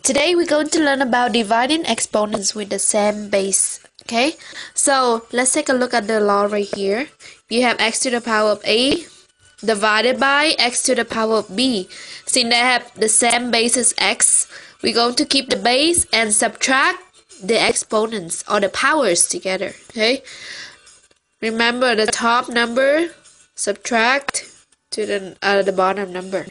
Today we're going to learn about dividing exponents with the same base. Okay, so let's take a look at the law right here. You have x to the power of a divided by x to the power of b. Since they have the same base as x, we're going to keep the base and subtract the exponents or the powers together. Okay, remember the top number subtract to the bottom number.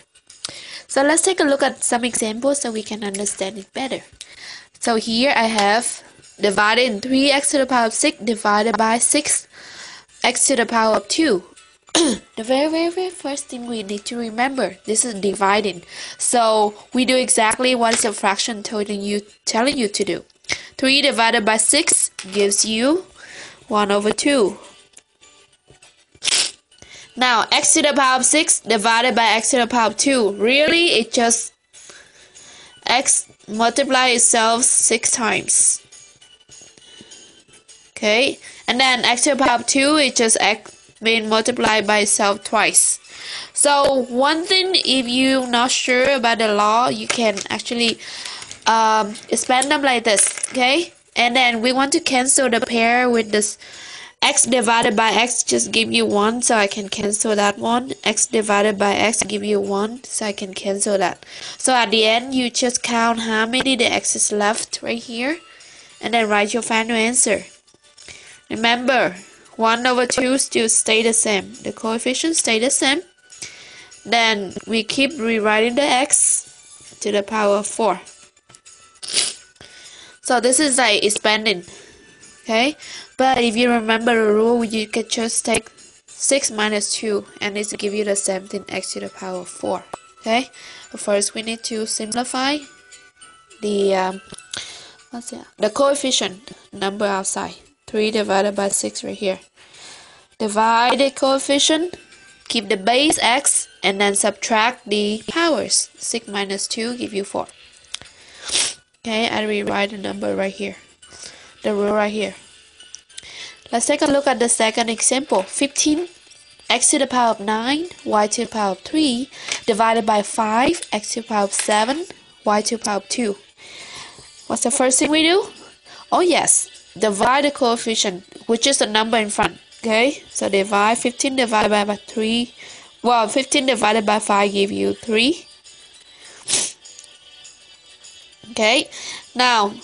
So let's take a look at some examples so we can understand it better. So here I have divided in 3x to the power of 6 divided by 6x to the power of 2. The very first thing we need to remember, this is dividing. So we do exactly what the fraction telling you to do. 3 divided by 6 gives you 1 over 2. Now, x to the power of 6 divided by x to the power of 2. Really, it just x multiply itself 6 times. Okay, and then x to the power of 2, it just x being multiplied by itself twice. So, one thing, if you're not sure about the law, you can actually expand them like this. Okay, and then we want to cancel the pair with this. X divided by x just give you 1, so I can cancel that one. X divided by x give you 1, so I can cancel that. So at the end, you just count how many the x is left right here, and then write your final answer. Remember, 1 over 2 still stay the same. The coefficients stay the same. Then we keep rewriting the x to the power of 4. So this is like expanding. Okay, but if you remember the rule, you can just take 6 minus 2 and it's give you the same thing, x to the power of 4. Okay, but first we need to simplify the coefficient number outside. 3 divided by 6 right here. Divide the coefficient, keep the base x, and then subtract the powers. 6 minus 2 give you 4. Okay, I rewrite the number right here. The rule right here. Let's take a look at the second example. 15 x to the power of 9 y to the power of 3 divided by 5 x to the power of 7 y to the power of 2. What's the first thing we do? Oh yes, divide the coefficient, which is the number in front. Okay, so divide 15 divided by 3. Well, 15 divided by 5 give you 3. Okay, now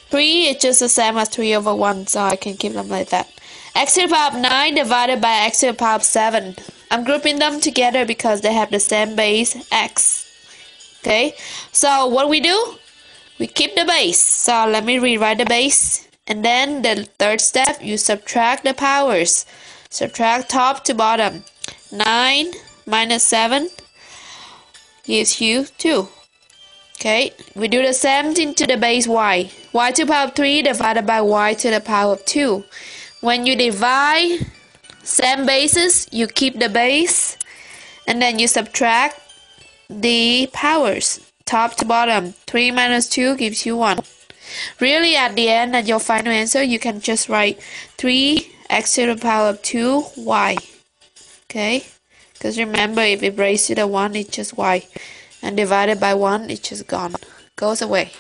3 is just the same as 3 over 1, so I can keep them like that. X to the power of 9 divided by x to the power of 7. I'm grouping them together because they have the same base, x. Okay, so what we do? We keep the base. So let me rewrite the base. And then the third step, you subtract the powers. Subtract top to bottom. 9 minus 7 gives you 2. Okay, we do the same thing to the base y. Y to the power of 3 divided by y to the power of 2. When you divide same bases, you keep the base and then you subtract the powers. Top to bottom. 3 minus 2 gives you 1. Really, at the end, at your final answer, you can just write 3x to the power of 2y. Okay, because remember, if it raised to the 1, it's just y. And divided by 1, it's just gone. Goes away.